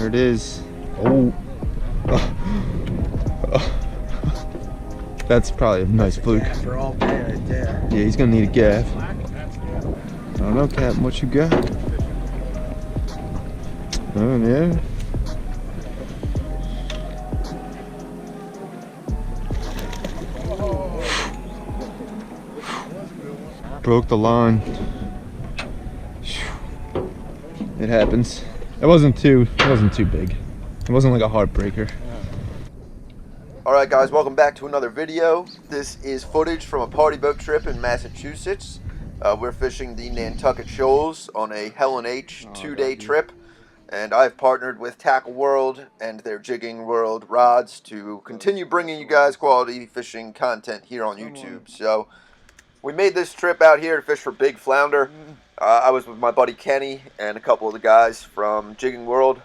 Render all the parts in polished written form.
it is. Oh. That's probably a nice fluke. For all day right there. Yeah, he's gonna need a gaff. I don't know, Captain, what you got? Oh, yeah. Broke the line. It happens. It wasn't too big. It wasn't like a heartbreaker. Alright guys, welcome back to another video. This is footage from a party boat trip in Massachusetts. We're fishing the Nantucket shoals on a Helen H 2-day trip. And I've partnered with Tackle World and their Jigging World rods to continue bringing you guys quality fishing content here on YouTube. So we made this trip out here to fish for big flounder. I was with my buddy Kenny and a couple of the guys from Jigging World,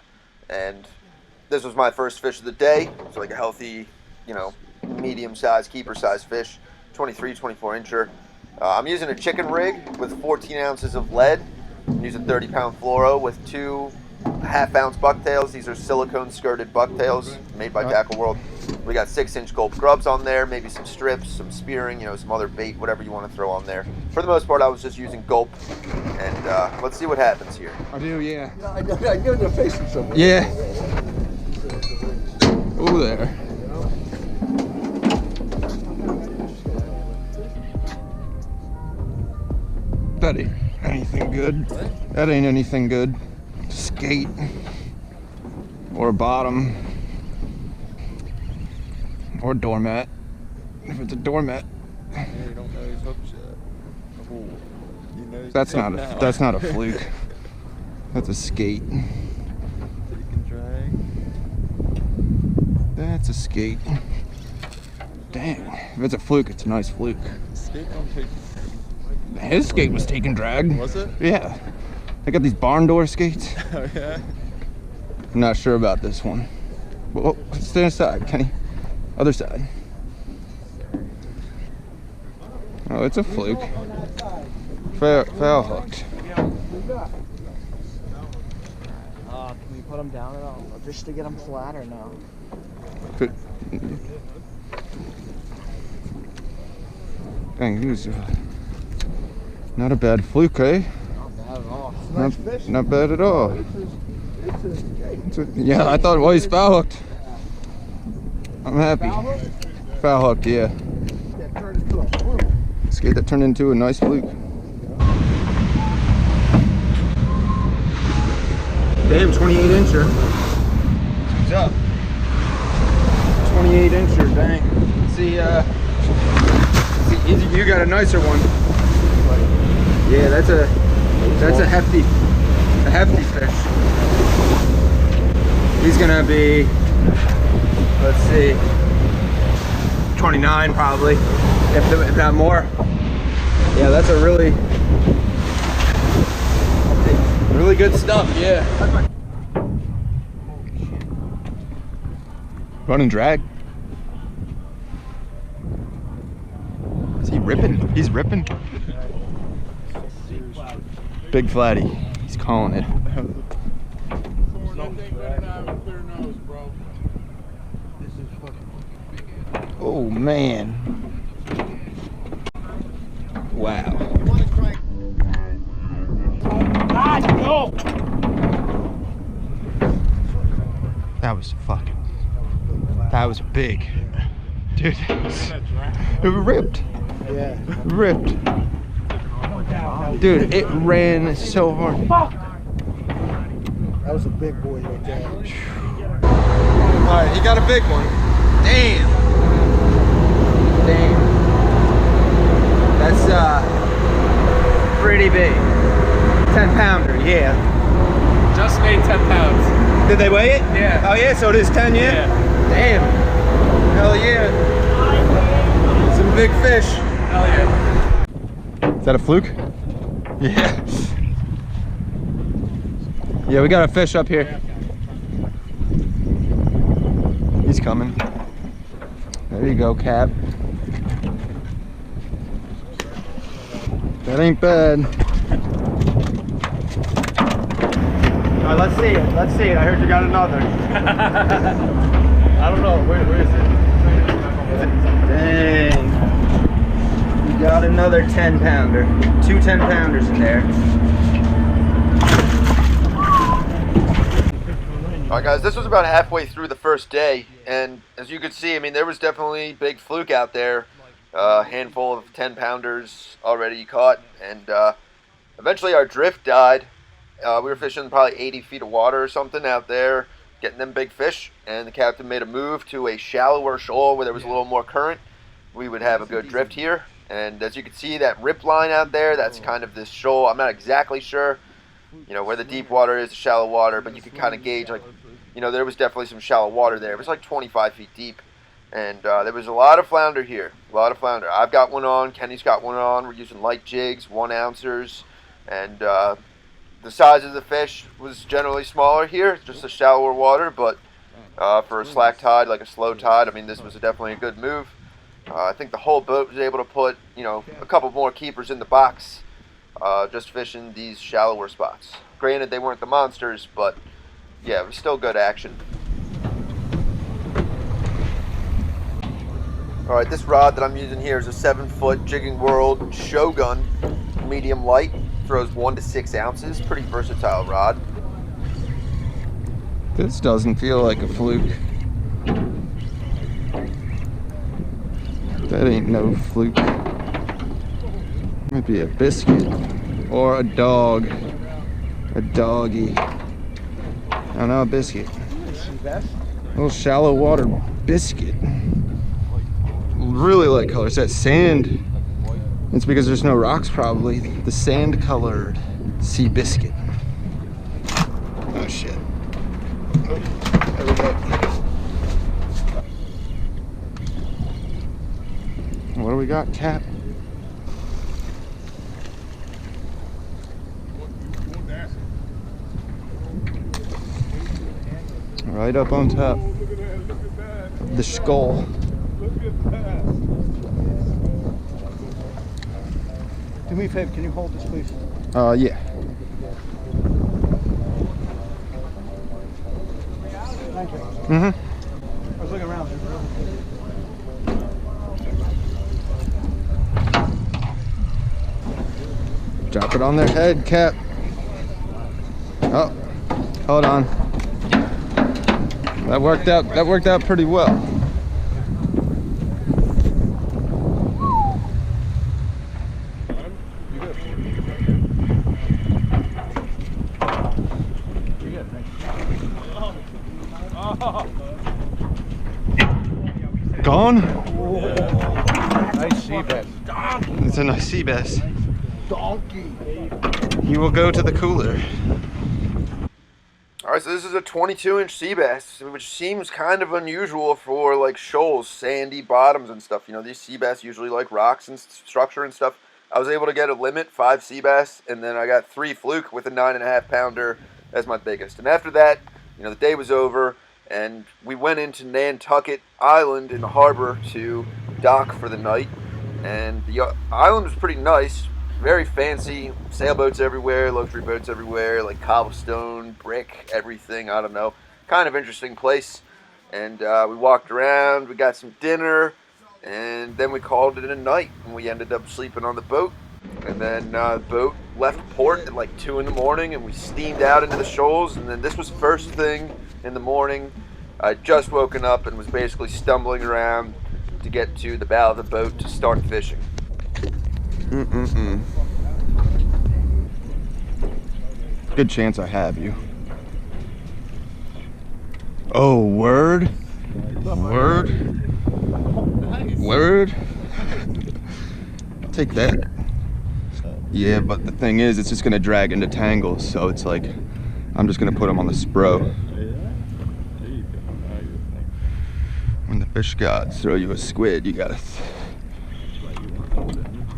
and this was my first fish of the day. So like a healthy, you know, medium-sized, keeper-sized fish, 23, 24-incher. I'm using a chicken rig with 14 ounces of lead. I'm using 30-pound fluoro with 2 half-ounce bucktails. These are silicone skirted bucktails made by Tackle World. We got 6-inch gulp grubs on there, maybe some strips, some spearing, you know, some other bait, whatever you want to throw on there. For the most part, I was just using gulp, and let's see what happens here. I do, yeah. I know they're facing something. Yeah. Oh, there. That ain't anything good. That ain't anything good. Skate or bottom or doormat. If it's a doormat, Yeah, you don't know his hooks yet. Oh, you know that's not a fluke. That's a skate. Take and drag. That's a skate. Dang. If it's a fluke, it's a nice fluke. Skate don't take. His skate was taking drag. Was it? Yeah. They got these barn door skates. Oh yeah. I'm not sure about this one. Well, stay aside, Kenny. Other side. Oh, it's a fluke. Foul hooked. Can we put them down at all? Just to get them flat or no? Dang, he was not a bad fluke, eh? Not bad at all. Not bad at all. Yeah, I thought, well, he's foul hooked. I'm happy. Foul hooked, yeah. Skate that turned into a nice fluke. Damn, 28-incher. What's up? 28-incher, dang. See, you got a nicer one. Yeah, that's a hefty fish. He's gonna be, let's see, 29 probably, if not more. Yeah, that's a really good stuff. Yeah. Run and drag. Is he ripping? He's ripping. Big flatty. He's calling it. Oh man. Wow. That was big. Dude, it ripped. Yeah. Ripped. Dude, it ran so hard. That was a big boy right there. Alright, he got a big one. Damn. That's pretty big. 10-pounder, yeah. Just made 10 pounds. Did they weigh it? Yeah. Oh yeah, so it is 10, yeah? Yeah. Damn. Hell yeah. Some big fish. Hell yeah. Is that a fluke? Yeah. Yeah, we got a fish up here. He's coming. There you go, Cap. That ain't bad. Let's see it. Let's see it. I heard you got another. I don't know. Where is it? Dang. You got another 10-pounder. 2 10-pounders in there. Alright guys, this was about halfway through the first day, and as you could see, I mean, there was definitely big fluke out there. A handful of 10-pounders already caught, and eventually our drift died. We were fishing probably 80 feet of water or something out there, getting them big fish, and the captain made a move to a shallower shoal where there was a little more current. We would have a good drift here, and as you can see, that rip line out there, that's kind of this shoal. I'm not exactly sure, you know, where the deep water is, the shallow water, but you can kind of gauge, like, you know, there was definitely some shallow water there. It was like 25 feet deep, and there was a lot of flounder here, a lot of flounder. I've got one on, Kenny's got one on. We're using light jigs, 1-ouncers, and the size of the fish was generally smaller here, just a shallower water, but for a slack tide, like a slow tide, I mean, this was definitely a good move. I think the whole boat was able to put, you know, a couple more keepers in the box, just fishing these shallower spots. Granted, they weren't the monsters, but yeah, it was still good action. Alright, this rod that I'm using here is a 7-foot Jigging World Shogun, medium light. Throws 1 to 6 ounces. Pretty versatile rod. This doesn't feel like a fluke. That ain't no fluke. Might be a biscuit or a dog. A doggy. I don't know, a biscuit. A little shallow water biscuit. Really light color. It's that sand. It's because there's no rocks, probably. The sand colored sea biscuit. Oh shit. There we go. What do we got, Cat? Right up on top of the skull. Do me a favor, can you hold this, please? Yeah. Thank you. Mm-hmm. I was looking around. Drop it on their head, Cap. Oh, hold on. That worked out. That worked out pretty well. Gone? Nice sea bass. It's a nice sea bass. Donkey. He will go to the cooler. Alright, so this is a 22-inch sea bass, which seems kind of unusual for like shoals, sandy bottoms and stuff. You know, these sea bass usually like rocks and structure and stuff. I was able to get a limit, 5 sea bass, and then I got 3 fluke with a 9.5-pounder as my biggest. And after that, you know, the day was over, and we went into Nantucket Island in the harbor to dock for the night. And the island was pretty nice, very fancy, sailboats everywhere, luxury boats everywhere, like cobblestone, brick, everything, I don't know. Kind of interesting place. And we walked around, we got some dinner, and then we called it a night, and we ended up sleeping on the boat. And then the boat left port at like 2 in the morning, and we steamed out into the shoals. And then this was first thing in the morning. I'd just woken up and was basically stumbling around to get to the bow of the boat to start fishing. Good chance I have you. Oh, word? Word? Word? I'll take that. Yeah, but the thing is, it's just gonna drag into tangles, so it's like, I'm just gonna put them on the spro. When the fish gods throw you a squid, you gotta...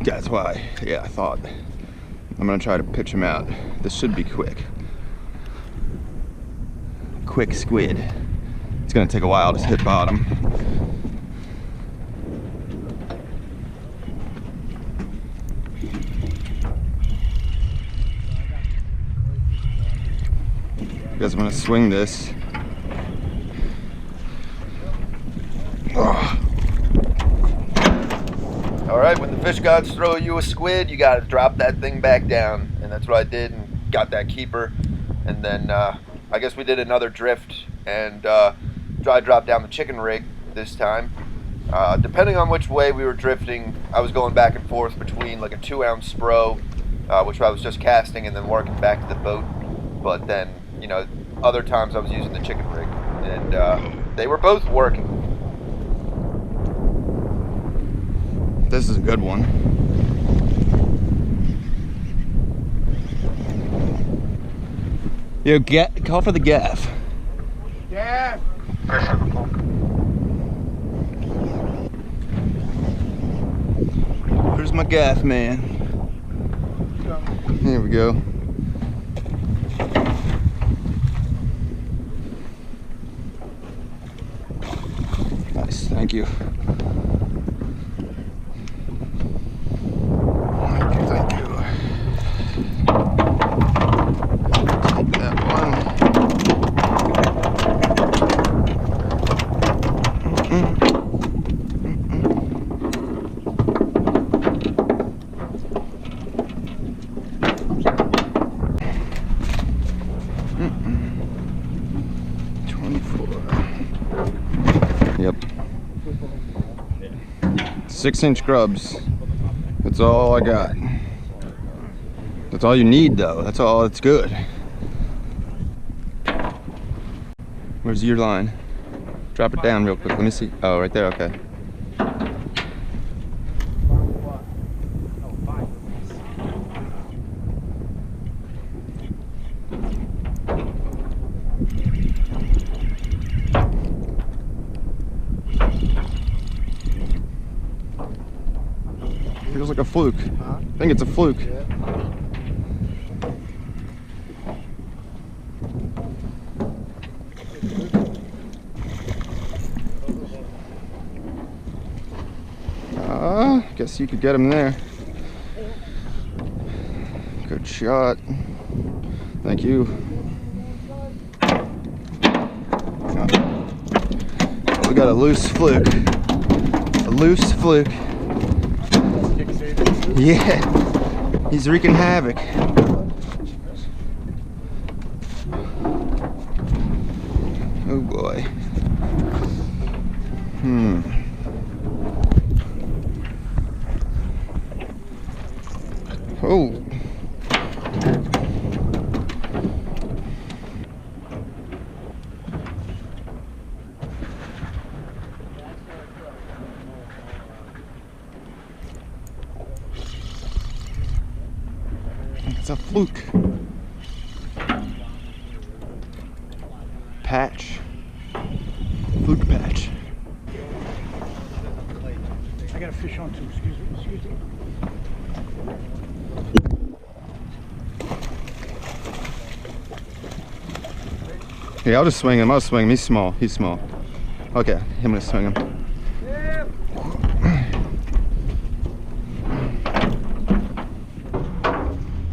That's why, yeah, I thought. I'm gonna try to pitch him out. This should be quick. Quick squid. It's gonna take a while to hit bottom. guess I'm gonna swing this. Oh. All right, when the fish gods throw you a squid, you gotta drop that thing back down, and that's what I did and got that keeper. And then I guess we did another drift and dry drop down the chicken rig this time. Depending on which way we were drifting, I was going back and forth between like a 2-ounce Spro, which I was just casting and then working back to the boat. But then, you know, other times I was using the chicken rig, and they were both working. This is a good one. Yo, call for the gaff. Yeah. Where's my gaff, man? Here we go. Nice, thank you. Thank you. Take that one. Yep. 6-inch grubs. That's all I got. That's all you need, though. That's all. It's good. Where's your line? Drop it down real quick. Let me see. Oh, right there. Okay. Feels like a fluke. I think it's a fluke. Guess you could get him there. Good shot. Thank you. We got a loose fluke. A loose fluke. Yeah, he's wreaking havoc. Oh boy. Oh. It's a fluke. Patch. Fluke patch. I got a fish on too, excuse me. Yeah, I'll just swing him. I'll swing him. He's small. He's small. Okay, I'm gonna swing him.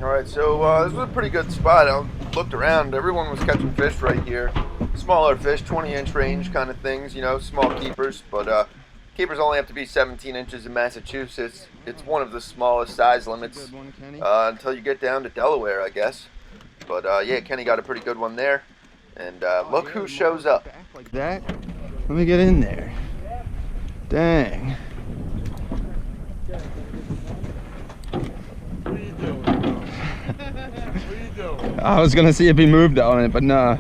Alright, so this was a pretty good spot. I looked around. Everyone was catching fish right here. Smaller fish, 20-inch range kind of things, you know, small keepers. But keepers only have to be 17 inches in Massachusetts. It's one of the smallest size limits until you get down to Delaware, I guess. But yeah, Kenny got a pretty good one there. And look who shows up. Like that? Let me get in there. Dang. What are you doing? What are you doing? I was gonna see if he moved on it, but nah.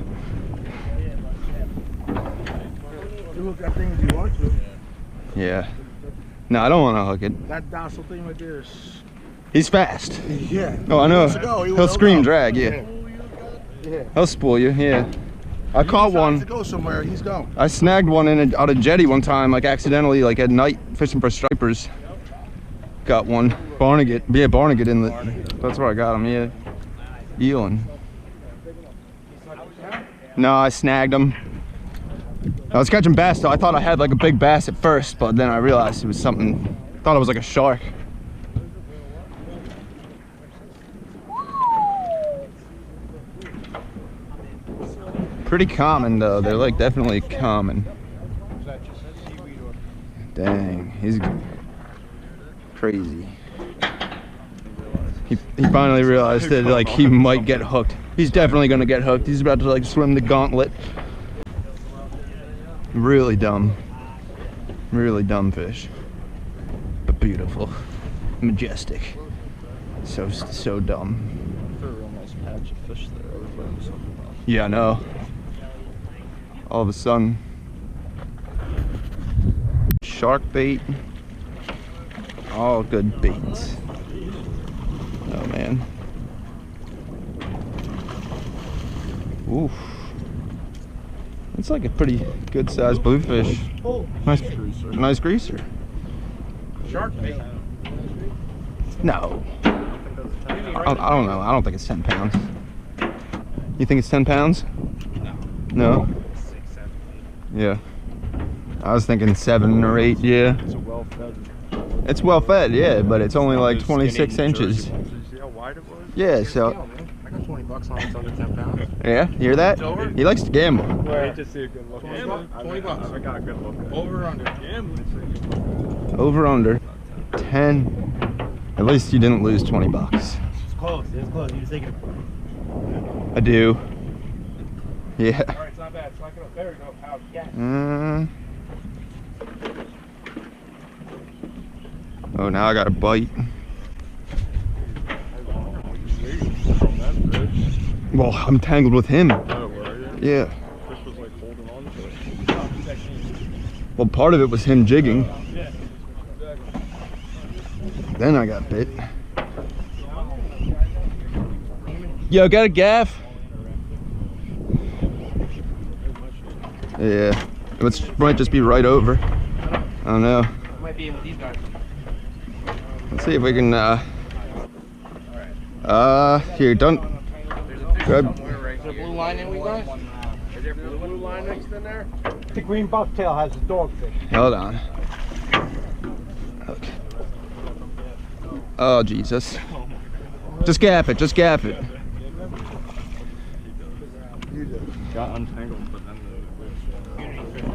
You hook that thing if you want to. Yeah. No, I don't want to hook it. That docile thing right there is... He's fast. Yeah. Oh, I know. He'll He'll scream go. drag, yeah. Yeah. He'll spool you, yeah. I caught one. To go somewhere, he's going. I snagged one out of jetty one time, like accidentally, like at night, fishing for stripers. Got one. Barnegat. Yeah, Barnegat Inlet. That's where I got him, yeah. Ealing. No, I snagged him. I was catching bass though. I thought I had like a big bass at first, but then I realized it was something. Thought it was like a shark. Pretty common though. They're like definitely common. Dang, he's crazy. He finally realized that like he might get hooked. He's definitely gonna get hooked. He's about to like swim the gauntlet. Really dumb fish, but beautiful, majestic. So dumb. A real nice patch of fish there. Everybody was talking about. Yeah, I know. All of a sudden, shark bait. All good baits. Oh man. Oof. It's like a pretty good sized bluefish. Nice greaser. Shark bait. No. I don't know. I don't think it's 10 pounds. You think it's 10 pounds? No. 6, 7, 8. Yeah. I was thinking 7 or 8, yeah. It's a well fed. It's well fed, yeah, but it's only like 26 inches. Did you see how wide it was? Yeah, so. I got $20 on it's under 10 pounds. Yeah, you hear that? He likes to gamble. I hate to see a good look. $20. I got a good look. Over or under? Gambling. Over under 10. At least you didn't lose 20 bucks. It's close. It's close. You just take it. I do. Yeah. Alright, it's not bad. It's not gonna. There we go. Out. Yeah. Oh, now I got a bite. Well, I'm tangled with him. Oh, were you? Yeah. Fish was like holding on to it. Well, part of it was him jigging. Then I got bit. Yo, got a gaff? Yeah. It might just be right over. I don't know. Might be in with these guys. Let's see if we can, here, don't. Grab. Is there a blue line in we guys? Is there a blue line next in there? The green bucktail has a dogfish. Hold on. Okay. Oh, Jesus. Just gaff it, just gaff it. Got untangled, but then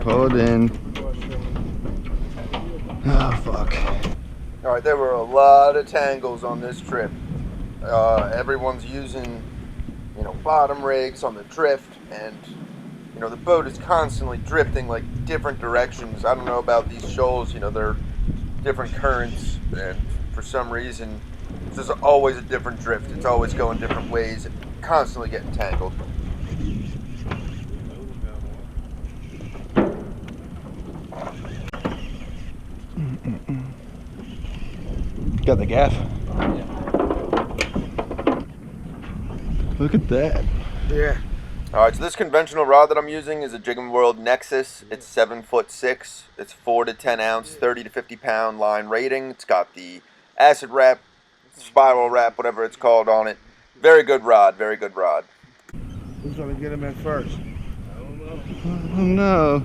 Pull it in. Oh, fuck. All right, there were a lot of tangles on this trip. Everyone's using, bottom rigs on the drift, and the boat is constantly drifting like different directions. I don't know about these shoals. They're different currents, and for some reason, there's always a different drift. It's always going different ways, and constantly getting tangled. Got the gaff. Look at that. Yeah. All right, so this conventional rod that I'm using is a Jumbo World Nexus. It's 7'6". It's 4 to 10 ounce, 30 to 50 pound line rating. It's got the acid wrap, spiral wrap, whatever it's called on it. Very good rod, very good rod. Who's gonna get him in first? Oh no.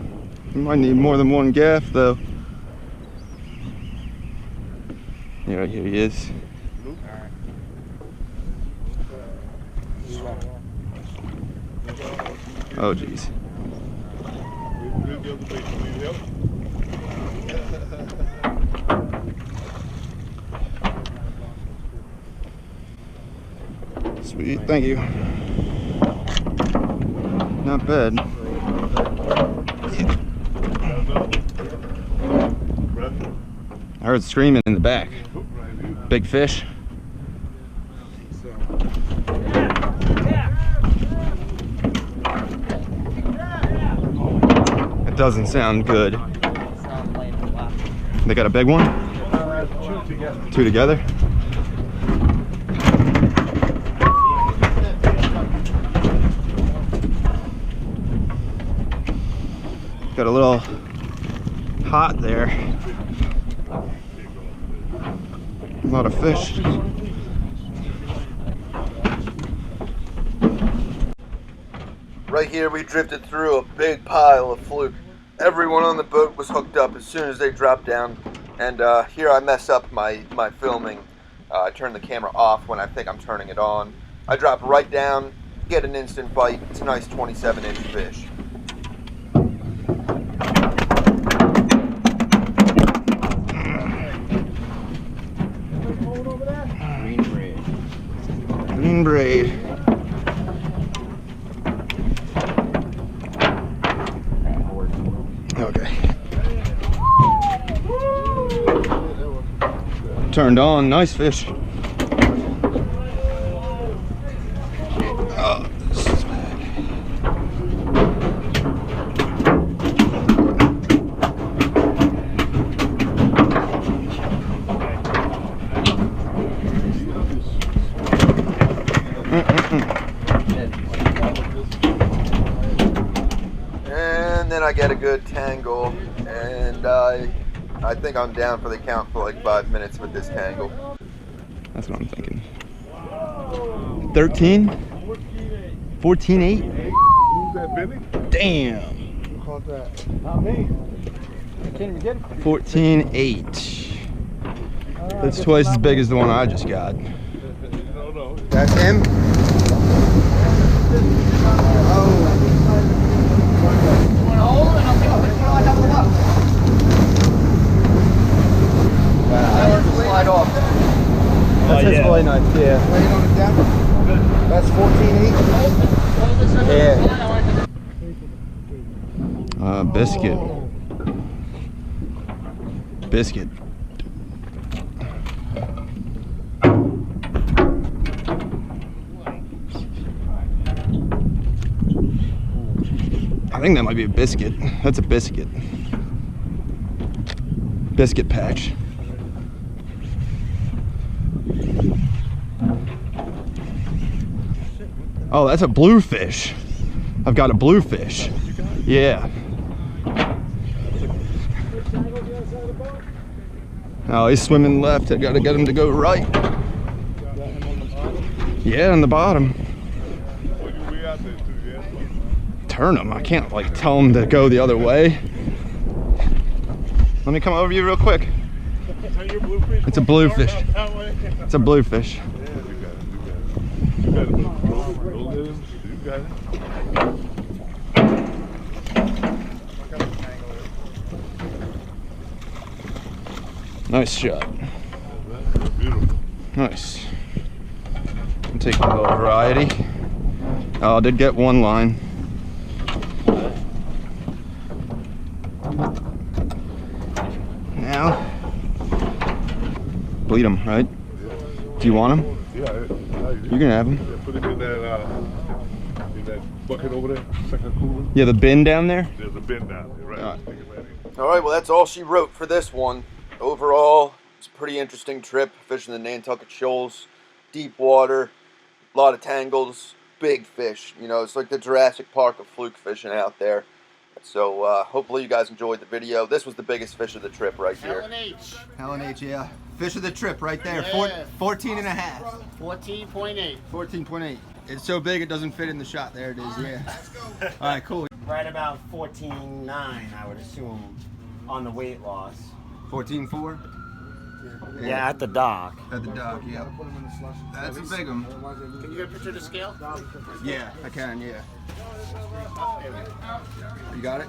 You might need more than one gaff though. Yeah, here he is. Oh jeez. Sweet, thank you. Not bad. I heard screaming in the back. Big fish. It doesn't sound good. They got a big one? Two together? Got a little hot there. A lot of fish. Right here we drifted through a big pile of fluke. Everyone on the boat was hooked up as soon as they dropped down. And here I mess up my filming. I turn the camera off when I think I'm turning it on. I drop right down get an instant bite. It's a nice 27-inch fish. Green braid. Okay. Turned on, nice fish. Oh, this is bad. And then I get a good tangle, and I think I'm down for the count for like 5 minutes with this tangle. That's what I'm thinking. 13? 14.8? Who's that, Billy? Damn. Who caught that? Not me. I can't even get it. 14.8. That's twice as big as the one I just got. No. That's him? Slide off. That's his fillet knife, yeah. That's 14.8. Yeah. Biscuit. Biscuit. I think that might be a biscuit. That's a biscuit. Biscuit patch. Oh, that's a bluefish. I've got a bluefish. Yeah. Oh, he's swimming left. I gotta get him to go right. Yeah, on the bottom. Turn him. I can't like tell him to go the other way. Let me come over you real quick. It's a bluefish. It's a bluefish. Nice shot. Nice. I'm taking a little variety. Oh, I did get one line. Now, bleed him, right? Do you want him? Yeah, You can have him. yeah, put it in that bucket over there, second cooler. Yeah, the bin down there? There's a bin down there, right? Alright. Take it right in. All right, well, that's all she wrote for this one. Overall, it's a pretty interesting trip, fishing the Nantucket shoals, deep water, a lot of tangles, big fish. You know, it's like the Jurassic Park of fluke fishing out there. So hopefully you guys enjoyed the video. This was the biggest fish of the trip right here. Helen H, yeah. Fish of the trip right there. Yeah. 14 and a half. 14.8. 14.8. It's so big it doesn't fit in the shot. There it is, yeah. All right, cool. Right about 14.9, I would assume, on the weight loss. 14.4? Yeah, at the dock. At the dock, yeah. That's a big one. Can you get a picture of the scale? Yeah, I can, yeah. You got it?